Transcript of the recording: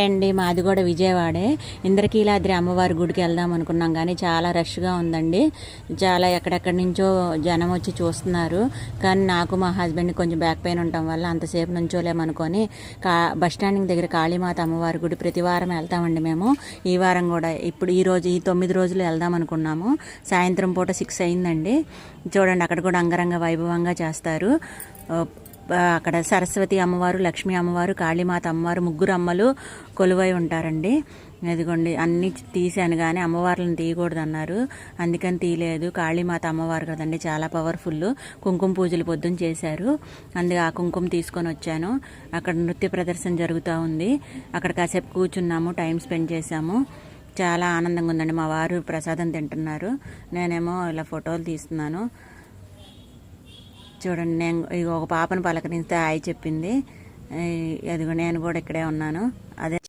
అండి మాది కూడా విజయవాడే. ఇంద్రకీలాద్రి అమ్మవారి గుడికి వెళ్దాం అనుకున్నాం కానీ చాలా రష్గా ఉందండి. చాలా ఎక్కడెక్కడి నుంచో జనం వచ్చి చూస్తున్నారు. కానీ నాకు మా హస్బెండ్కి కొంచెం బ్యాక్ పెయిన్ ఉండటం వల్ల అంతసేపు నుంచోలేమనుకొని బస్ స్టాండింగ్ దగ్గర కాళీమాత అమ్మవారి గుడి ప్రతి వారం వెళ్తామండి మేము. ఈ వారం కూడా ఇప్పుడు ఈ 9 రోజులు వెళ్దాం అనుకున్నాము. సాయంత్రం పూట 6 అయిందండి. చూడండి అక్కడ కూడా అంగరంగ వైభవంగా చేస్తారు. అక్కడ సరస్వతి అమ్మవారు, లక్ష్మీ అమ్మవారు, కాళీమాత అమ్మవారు, ముగ్గురు అమ్మలు కొలువై ఉంటారండి. అదిగోండి అన్నీ తీసాను కానీ అమ్మవార్లను తీయకూడదు అన్నారు, అందుకని తీయలేదు. కాళీమాత అమ్మవారు కదండి, చాలా పవర్ఫుల్. కుంకుమ పూజలు పొద్దున్న చేశారు, అందుకే ఆ కుంకుమ తీసుకొని వచ్చాను. అక్కడ నృత్య ప్రదర్శన జరుగుతూ ఉంది. అక్కడ కాసేపు కూర్చున్నాము, టైం స్పెండ్ చేశాము. చాలా ఆనందంగా ఉందండి. మా వారు ప్రసాదం తింటున్నారు, నేనేమో ఇలా ఫోటోలు తీస్తున్నాను. చూడండి, నేను ఒక పాపను పలకరిస్తే హాయ్ చెప్పింది. అదిగో నేను కూడా ఇక్కడే ఉన్నాను. అదే